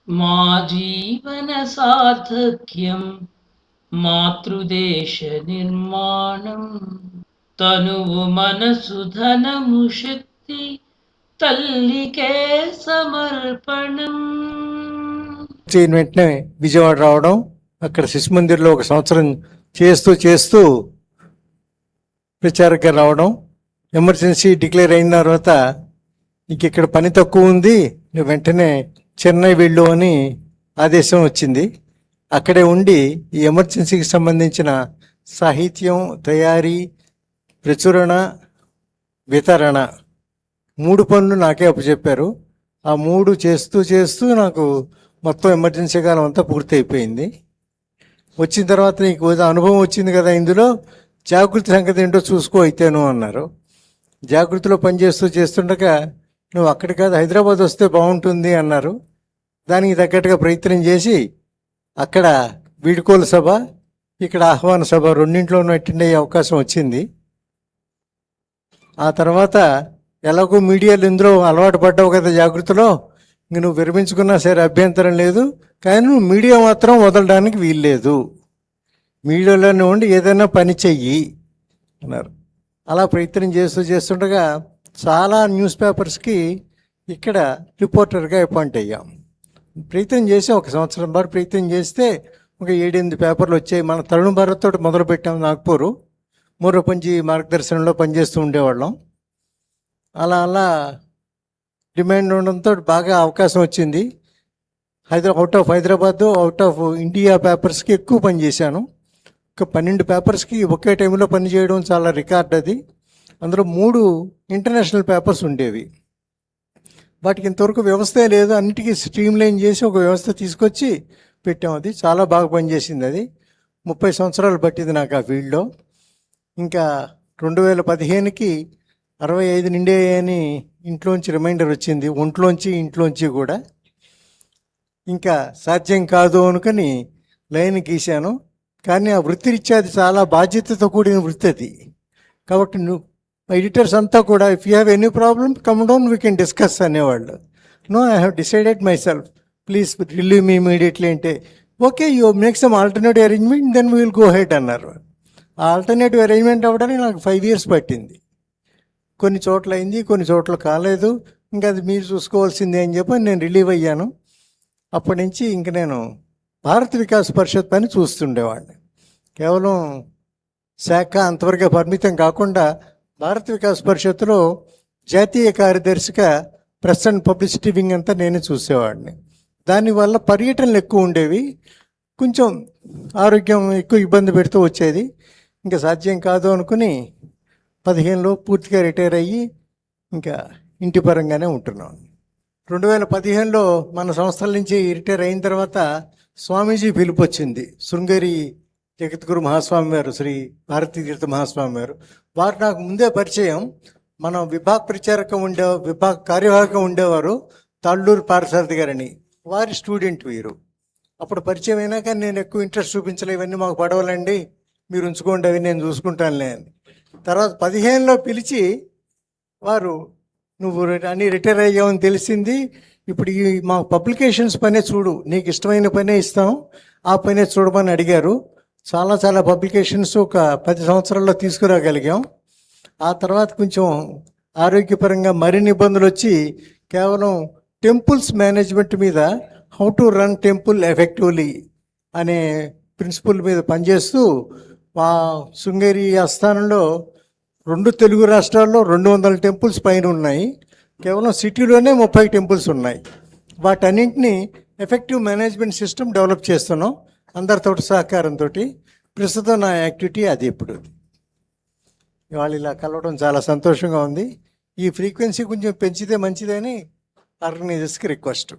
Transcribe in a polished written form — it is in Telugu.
మా జీవన సార్థక్యం మాతృదేశ నిర్మాణం. తనువు మనసు ధనము శక్తి తల్లికే సమర్పణం. చేయని వెంటనే విజయవాడ రావడం, అక్కడ శిశు మందిర్లో ఒక సంవత్సరం చేస్తూ ప్రచారంగా రావడం. ఎమర్జెన్సీ డిక్లేర్ అయిన తర్వాత ఇంక ఇక్కడ పని తక్కువ ఉంది, నువ్వు వెంటనే చెన్నై వెళ్ళు అని ఆదేశం వచ్చింది. అక్కడే ఉండి ఈ ఎమర్జెన్సీకి సంబంధించిన సాహిత్యం తయారీ, ప్రచురణ, వితరణ 3 పనులు నాకే అప్పచెప్పారు. ఆ 3 చేస్తూ నాకు మొత్తం ఎమర్జెన్సీ కాలం అంతా పూర్తి అయిపోయింది. వచ్చిన తర్వాత నీకు అనుభవం వచ్చింది కదా, ఇందులో జాగృతి సంగతి ఏంటో చూసుకో అయితేను అన్నారు. జాగృతిలో చేస్తుండగా నువ్వు అక్కడి కాదు హైదరాబాద్ వస్తే బాగుంటుంది అన్నారు. దానికి తగ్గట్టుగా ప్రయత్నం చేసి అక్కడ వీడుకోలు సభ, ఇక్కడ ఆహ్వాన సభ రెండింటిలోనూ అటెండ్ అయ్యే అవకాశం వచ్చింది. ఆ తర్వాత ఎలాగో మీడియాలు ఇందులో అలవాటు పడ్డావు కదా జాగృతిలో, ఇంక నువ్వు విరమించుకున్నా సరే అభ్యంతరం లేదు, కానీ నువ్వు మీడియా మాత్రం వదలడానికి వీల్లేదు, మీడియాలోనే ఉండి ఏదైనా పని చెయ్యి అన్నారు. అలా ప్రయత్నం చేస్తుండగా చాలా న్యూస్ పేపర్స్కి ఇక్కడ రిపోర్టర్గా అపాయింట్ అయ్యాం. ప్రయత్నం చేసి 1 సంవత్సరం పాటు ప్రయత్నం చేస్తే ఒక 7-8 పేపర్లు వచ్చాయి. మన తరుణ్ భారత్ తోటి మొదలుపెట్టాం. నాగ్పూర్ మూరపంచి మార్గదర్శనంలో పనిచేస్తూ ఉండేవాళ్ళం. అలా డిమాండ్ ఉండడంతో బాగా అవకాశం వచ్చింది. Out of Hyderabad, out of India పేపర్స్కి ఎక్కువ పనిచేశాను. ఒక 12 పేపర్స్కి ఒకే టైంలో పనిచేయడం చాలా రికార్డ్ అది. అందులో 3 ఇంటర్నేషనల్ పేపర్స్ ఉండేవి. వాటికి ఇంతవరకు వ్యవస్థే లేదు, అన్నిటికీ స్ట్రీమ్లైన్ చేసి ఒక వ్యవస్థ తీసుకొచ్చి పెట్టాం. అది చాలా బాగా పనిచేసింది. అది 30 సంవత్సరాలు పట్టింది నాకు ఆ ఫీల్డ్లో. ఇంకా 2015కి 65 నిండాయని ఇంట్లోంచి రిమైండర్ వచ్చింది, ఇంట్లోంచి కూడా. ఇంకా సాధ్యం కాదు అనుకుని లైన్ గీశాను. కానీ ఆ వృత్తిరీత్యా అది చాలా బాధ్యతతో కూడిన వృత్తి అది. కాబట్టి ఎడిటర్స్ అంతా కూడా if you have any problem come down we can discuss అనేవాళ్ళు. No, I have decided myself, please relieve me immediately అంటే, okay you make some alternative arrangement then we will go head అన్నారు. ఆ ఆల్టర్నేటివ్ అరేంజ్మెంట్ అవ్వడానికి నాకు 5 years పట్టింది. కొన్ని చోట్ల అయింది, కొన్ని చోట్ల కాలేదు. ఇంకా అది మీరు చూసుకోవాల్సిందే అని చెప్పి నేను రిలీవ్ అయ్యాను. అప్పటి నుంచి ఇంక నేను భారత వికాస్ పరిషత్ పని చూస్తుండేవాడిని. కేవలం శాఖ అంతవరకే పరిమితం కాకుండా భారత వికాస్ పరిషత్తులో జాతీయ కార్యదర్శిగా ప్రెస్ అండ్ పబ్లిసిటీ వింగ్ అంతా నేనే చూసేవాడిని. దానివల్ల పర్యటనలు ఎక్కువ ఉండేవి, కొంచెం ఆరోగ్యం ఎక్కువ ఇబ్బంది పెడుతూ వచ్చేది. ఇంకా సాధ్యం కాదు అనుకుని 2015లో పూర్తిగా రిటైర్ అయ్యి ఇంకా ఇంటి పరంగానే ఉంటున్నాం. 2015లో మన సంస్థల నుంచి రిటైర్ అయిన తర్వాత స్వామీజీ పిలుపు వచ్చింది. శృంగేరి జగద్గురు మహాస్వామి వారు, శ్రీ భారతీ తీర్థ మహాస్వామి వారు. వారు నాకు ముందే పరిచయం. మన విభాగ కార్యవాహకం ఉండేవారు తాళ్ళూరు పారసారథి గారని, వారి స్టూడెంట్ వీరు. అప్పుడు పరిచయం అయినాక నేను ఎక్కువ ఇంట్రెస్ట్ చూపించలే, ఇవన్నీ మాకు పడవలండి, మీరు ఉంచుకోండి, అవి నేను చూసుకుంటానులే అని. తర్వాత 2015లో పిలిచి వారు, నువ్వు అన్నీ రిటైర్ అయ్యావని తెలిసింది, ఇప్పుడు ఈ మా పబ్లికేషన్స్ పనే చూడు, నీకు ఇష్టమైన పనే ఇస్తాం, ఆ పనే చూడమని అడిగారు. చాలా పబ్లికేషన్స్ ఒక 10 సంవత్సరాల్లో తీసుకురాగలిగాం. ఆ తర్వాత కొంచెం ఆరోగ్యపరంగా మరిన్ని ఇబ్బందులు వచ్చి కేవలం టెంపుల్స్ మేనేజ్మెంట్ మీద, how to run temple effectively అనే ప్రిన్సిపల్ మీద పనిచేస్తూ మా శృంగేరి ఆస్థానంలో 2 తెలుగు రాష్ట్రాల్లో 200 టెంపుల్స్ పైన ఉన్నాయి. కేవలం సిటీలోనే 30 టెంపుల్స్ ఉన్నాయి. వాటన్నింటినీ ఎఫెక్టివ్ మేనేజ్మెంట్ సిస్టమ్ డెవలప్ చేస్తున్నాం అందరితో సహకారంతో. ప్రస్తుతం నా యాక్టివిటీ అది. ఇప్పుడు ఇవాళ ఇలా కలవడం చాలా సంతోషంగా ఉంది. ఈ ఫ్రీక్వెన్సీ కొంచెం పెంచితే మంచిదని ఆర్గనైజర్స్కి రిక్వెస్ట్.